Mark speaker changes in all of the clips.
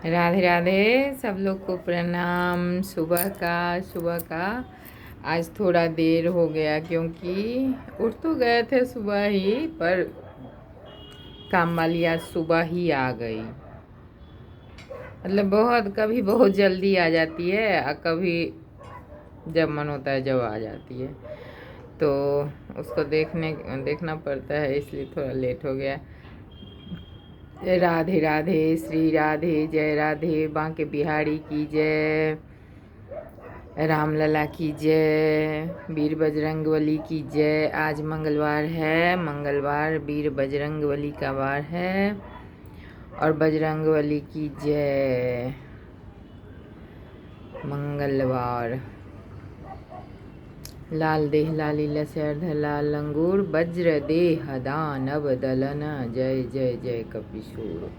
Speaker 1: राधे राधे। सब लोग को प्रणाम। सुबह का आज थोड़ा देर हो गया क्योंकि उठ तो गए थे सुबह ही, पर काम वाली आज सुबह ही आ गई। मतलब कभी बहुत जल्दी आ जाती है और कभी जब मन होता है जब आ जाती है, तो उसको देखना पड़ता है, इसलिए थोड़ा लेट हो गया। राधे राधे। श्री राधे जय राधे। बांके बिहारी की जय। रामलला की जय। वीर बजरंगबली की जय। आज मंगलवार है, मंगलवार वीर बजरंगबली का वार है और बजरंगबली की जय। मंगलवार। लाल देह लाली लसैर्ध लाल लंगूर, वज्र देह दानव दलन, जय जय जय कपिशूर।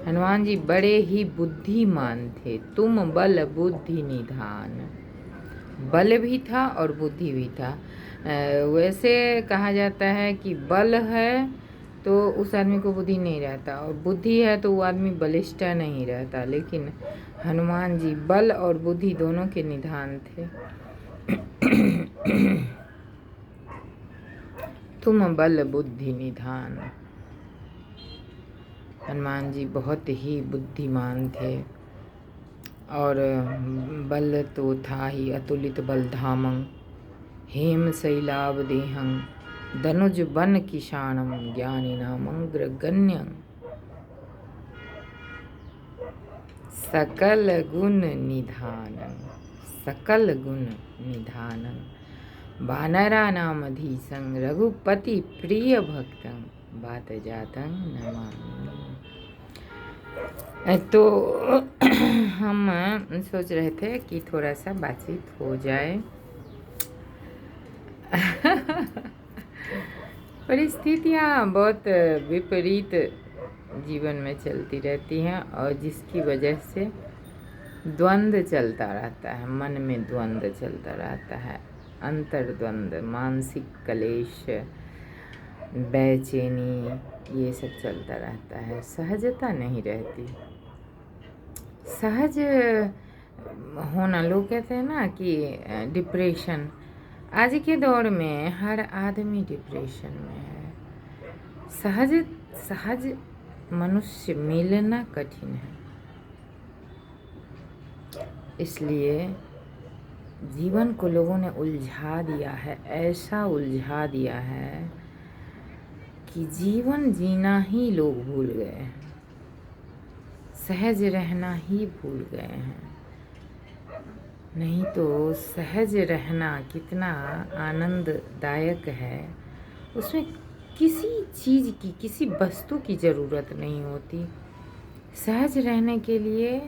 Speaker 1: हनुमान जी बड़े ही बुद्धिमान थे। तुम बल बुद्धि निधान। बल भी था और बुद्धि भी था। वैसे कहा जाता है कि बल है तो उस आदमी को बुद्धि नहीं रहता, और बुद्धि है तो वो आदमी बलिष्ठ नहीं रहता, लेकिन हनुमान जी बल और बुद्धि दोनों के निधान थे। तुम बल बुद्धि निधान। हनुमान जी बहुत ही बुद्धिमान थे और बल तो था ही। अतुलित बल धामं हेम शैलाभ देहं, धनुज बन किशानम, ज्ञानी नामंग्र गण्यं, सकल गुण निधानम, सकल गुण निधानम, वानरा नाम धीसं, रघुपति प्रिय भक्तं, बात जातं नमामि। तो हम सोच रहे थे कि थोड़ा सा बातचीत हो जाए। परिस्थितियाँ बहुत विपरीत जीवन में चलती रहती हैं और जिसकी वजह से द्वंद्व चलता रहता है, मन में द्वंद्व चलता रहता है, अंतर्द्वंद्व, मानसिक कलेश, बेचैनी, ये सब चलता रहता है। सहजता नहीं रहती। सहज होना, लोग कहते हैं ना कि डिप्रेशन, आज के दौर में हर आदमी डिप्रेशन में है। सहज मनुष्य मिलना कठिन है, इसलिए जीवन को लोगों ने उलझा दिया है, ऐसा उलझा दिया है कि जीवन जीना ही लोग भूल गए हैं, सहज रहना ही भूल गए हैं। नहीं तो सहज रहना कितना आनंददायक है। उसमें किसी चीज़ की, किसी वस्तु की ज़रूरत नहीं होती। सहज रहने के लिए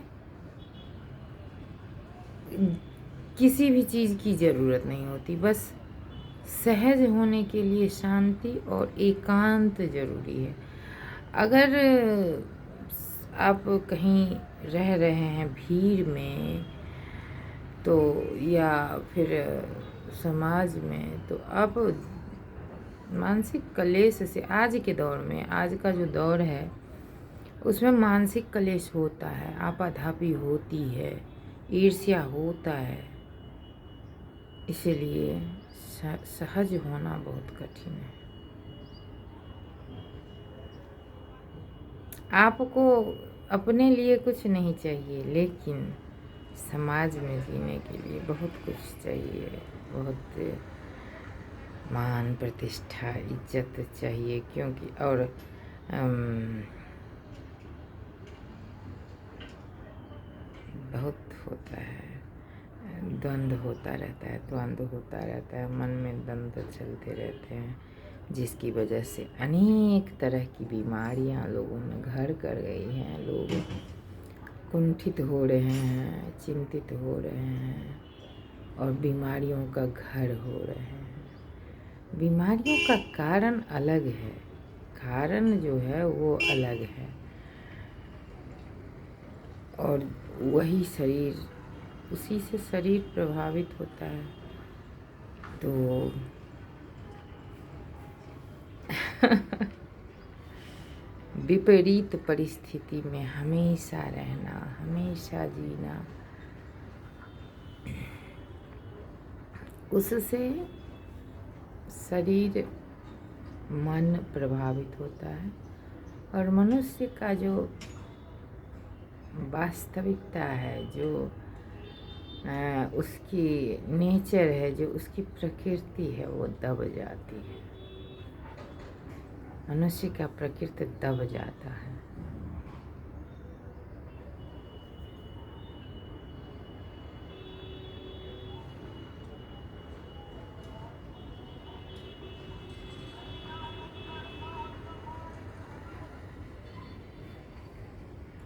Speaker 1: किसी भी चीज़ की ज़रूरत नहीं होती। बस सहज होने के लिए शांति और एकांत ज़रूरी है। अगर आप कहीं रह रहे हैं भीड़ में, तो या फिर समाज में, तो आप मानसिक कलेश से, आज के दौर में, आज का जो दौर है उसमें मानसिक कलेश होता है, आपाधापी होती है, ईर्ष्या होता है। इसलिए सहज होना बहुत कठिन है। आपको अपने लिए कुछ नहीं चाहिए, लेकिन समाज में जीने के लिए बहुत कुछ चाहिए। बहुत मान प्रतिष्ठा इज्जत चाहिए, क्योंकि और बहुत होता है, द्वंद्व होता रहता है, मन में द्वंद्व चलते रहते हैं, जिसकी वजह से अनेक तरह की बीमारियां लोगों में घर कर गई हैं। लोग कुंठित हो रहे हैं, चिंतित हो रहे हैं और बीमारियों का घर हो रहे हैं। बीमारियों का कारण अलग है, कारण जो है वो अलग है, और वही शरीर, उसी से शरीर प्रभावित होता है। तो विपरीत परिस्थिति में हमेशा रहना, हमेशा जीना, उससे शरीर मन प्रभावित होता है और मनुष्य का जो वास्तविकता है, जो उसकी नेचर है, जो उसकी प्रकृति है, वो दब जाती है। मनुष्य का प्रकृति दब जाता है।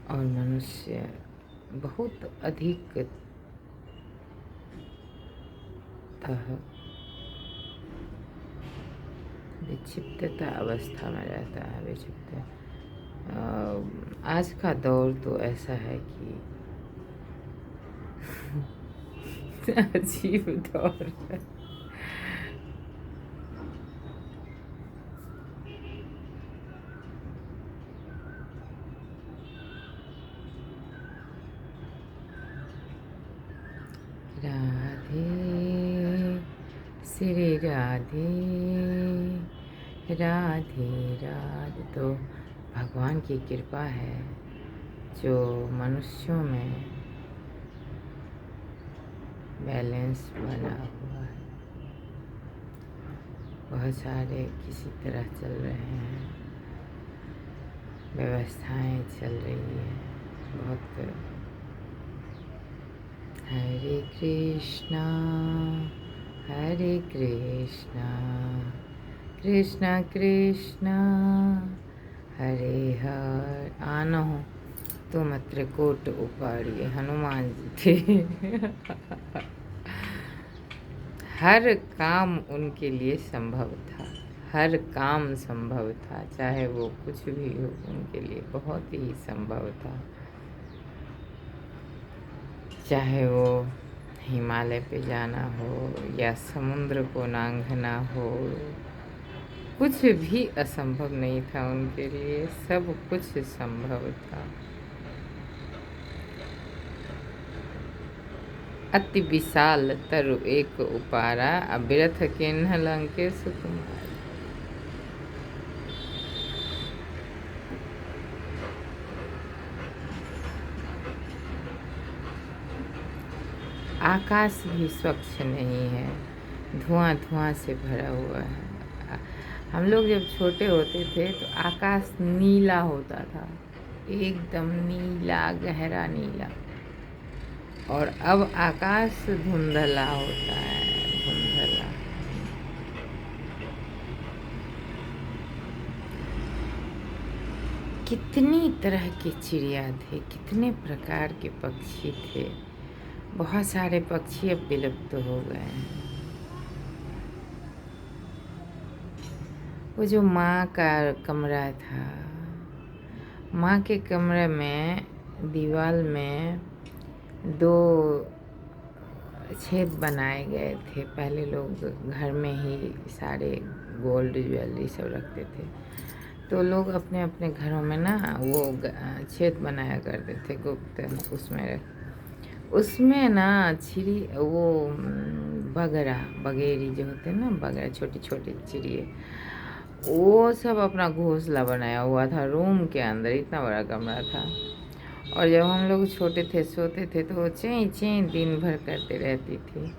Speaker 1: और मनुष्य बहुत अधिक विक्षिप्तता अवस्था में रहता है। विक्षिप्त आज का दौर तो ऐसा है कि अजीब दौर है। राधे श्री राधे राधे राधे। तो भगवान की कृपा है जो मनुष्यों में बैलेंस बना हुआ है। बहुत सारे किसी तरह चल रहे हैं, व्यवस्थाएं चल रही है बहुत। हरे कृष्णा कृष्णा कृष्णा हरे हर। आना हो तुम त्रिकोट उपाड़िए, हनुमान जी थे। हर काम उनके लिए संभव था, हर काम संभव था, चाहे वो कुछ भी हो, उनके लिए बहुत ही संभव था। चाहे वो हिमालय पे जाना हो या समुद्र को लांघना हो, कुछ भी असंभव नहीं था उनके लिए, सब कुछ संभव था। अति विशाल तरु एक उपारा, अबिरथ किन्ह लंके सुकुमार। आकाश भी स्वच्छ नहीं है, धुआं धुआं से भरा हुआ है। हम लोग जब छोटे होते थे तो आकाश नीला होता था, एकदम नीला, गहरा नीला। और अब आकाश धुंधला होता है, धुंधला। कितनी तरह के चिड़िया थे, कितने प्रकार के पक्षी थे। बहुत सारे पक्षी अब विलुप्त हो गए हैं। वो जो माँ का कमरा था, माँ के कमरे में दीवार में 2 छेद बनाए गए थे। पहले लोग घर में ही सारे गोल्ड ज्वेलरी सब रखते थे, तो लोग अपने अपने घरों में ना वो छेद बनाया करते थे गुप्त। उसमें ना वो बगेरी जो होते हैं ना, बगेरा, छोटी छोटी चिड़िए, वो सब अपना घोंसला बनाया हुआ था रूम के अंदर। इतना बड़ा कमरा था। और जब हम लोग छोटे थे, सोते थे, तो वो चें चें दिन भर करते रहती थी।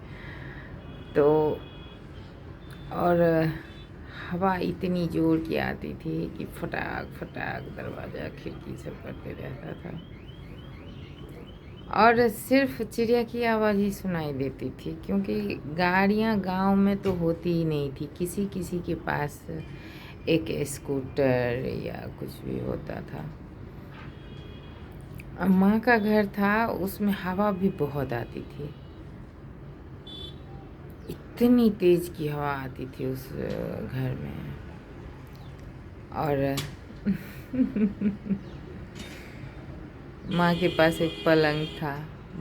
Speaker 1: तो और हवा इतनी जोर की आती थी कि फटाक फटाक दरवाज़ा खिड़की सब करते रहता था। और सिर्फ चिड़िया की आवाज़ ही सुनाई देती थी, क्योंकि गाड़ियाँ गांव में तो होती ही नहीं थी। किसी किसी के पास एक स्कूटर या कुछ भी होता था। माँ का घर था, उसमें हवा भी बहुत आती थी, इतनी तेज की हवा आती थी उस घर में। और माँ के पास एक पलंग था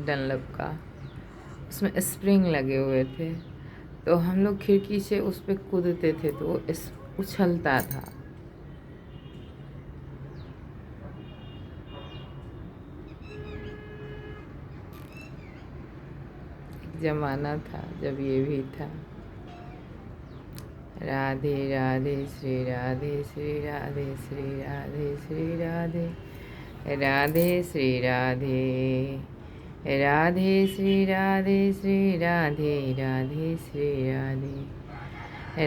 Speaker 1: डनलप का, उसमें स्प्रिंग लगे हुए थे, तो हम लोग खिड़की से उस पर कूदते थे तो वो उछलता था। जमाना था जब ये भी था। राधे राधे श्री राधे श्री राधे श्री राधे श्री राधे राधे श्री राधे राधे श्री राधे श्री राधे राधे श्री राधे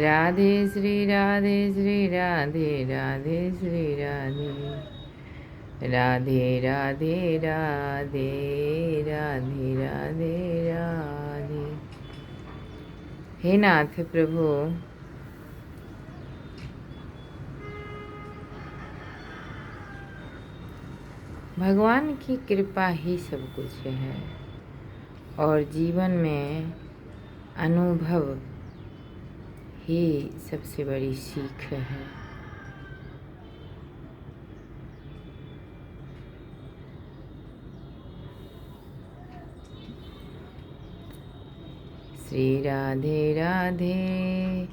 Speaker 1: राधे श्री राधे श्री राधे राधे श्री राधे राधे राधे राधे राधे राधे राधे। हे नाथ प्रभु, भगवान की कृपा ही सब कुछ है और जीवन में अनुभव ही सबसे बड़ी सीख है। श्री राधे राधे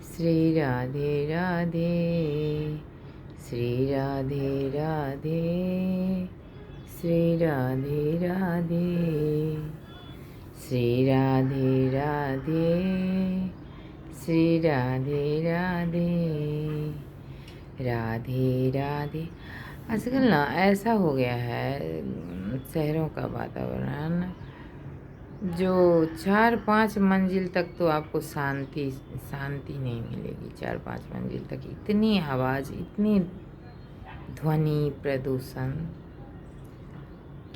Speaker 1: श्री राधे राधे श्री राधे राधे श्री राधे राधे श्री राधे राधे श्री राधे राधे राधे राधे। आजकल ना ऐसा हो गया है शहरों का वातावरण, जो 4-5 मंजिल तक तो आपको शांति नहीं मिलेगी। 4-5 मंजिल तक इतनी आवाज़, इतनी ध्वनि प्रदूषण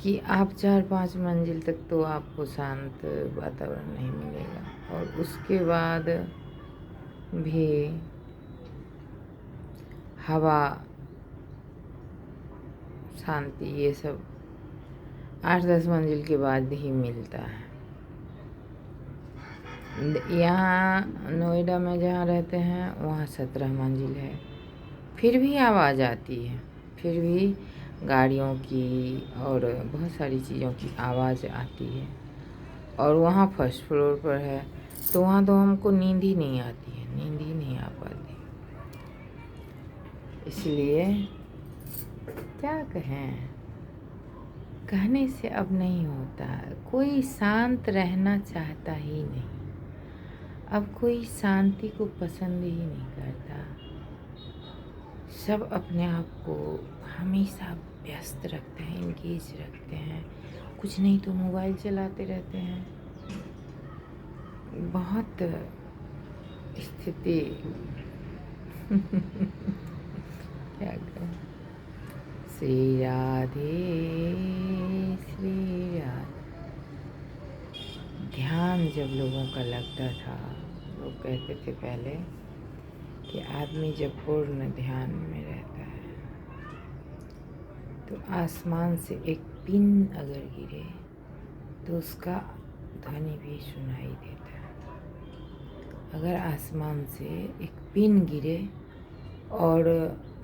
Speaker 1: कि आप 4-5 मंजिल तक तो आपको शांत वातावरण नहीं मिलेगा। और उसके बाद भी हवा, शांति, ये सब 8-10 मंजिल के बाद ही मिलता है। यहाँ नोएडा में जहाँ रहते हैं वहाँ 17 मंजिल है, फिर भी आवाज़ आती है, फिर भी गाड़ियों की और बहुत सारी चीज़ों की आवाज़ आती है। और वहाँ फर्स्ट फ्लोर पर है तो वहाँ तो हमको नींद ही नहीं आती है, नींद ही नहीं आ पाती। इसलिए क्या कहें, कहने से अब नहीं होता। कोई शांत रहना चाहता ही नहीं, अब कोई शांति को पसंद ही नहीं करता। सब अपने आप को हमेशा व्यस्त रखते हैं, इंगेज रखते हैं, कुछ नहीं तो मोबाइल चलाते रहते हैं। बहुत स्थिति क्या करें। श्री राधे श्री राधे। ध्यान जब लोगों का लगता था, लोग कहते थे पहले कि आदमी जब पूर्ण ध्यान में रहता है तो आसमान से एक पिन अगर गिरे तो उसका ध्वनि भी सुनाई देता है। अगर आसमान से एक पिन गिरे और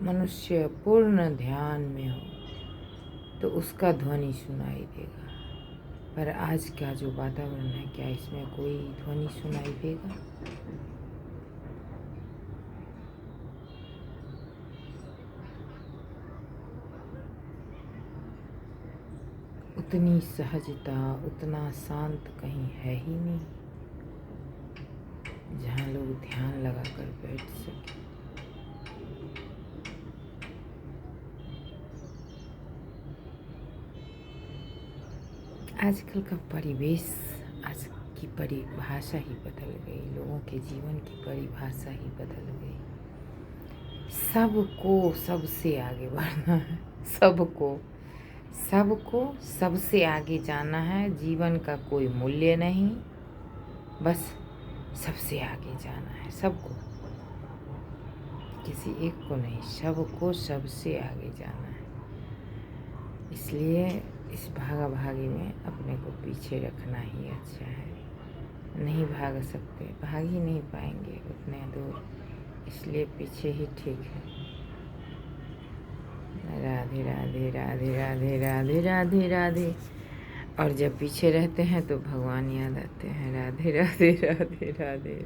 Speaker 1: मनुष्य पूर्ण ध्यान में हो तो उसका ध्वनि सुनाई देगा। पर आज का जो वातावरण है, क्या इसमें कोई ध्वनि सुनाई देगा? उतनी सहजता, उतना शांत कहीं है ही नहीं जहाँ लोग ध्यान लगाकर बैठ सके। आजकल का परिवेश, आज की परिभाषा ही बदल गई, लोगों के जीवन की परिभाषा ही बदल गई। सबको सबसे आगे बढ़ना है, सबको सबसे आगे जाना है। जीवन का कोई मूल्य नहीं, बस सबसे आगे जाना है। सबको, किसी एक को नहीं, सबको सबसे आगे जाना है। इसलिए इस भागा भागी में अपने को पीछे रखना ही अच्छा है। नहीं भाग सकते, भाग ही नहीं पाएंगे उतने दूर, इसलिए पीछे ही ठीक है। राधे राधे राधे राधे राधे राधे राधे। और जब पीछे रहते हैं तो भगवान याद आते हैं। राधे राधे राधे राधे।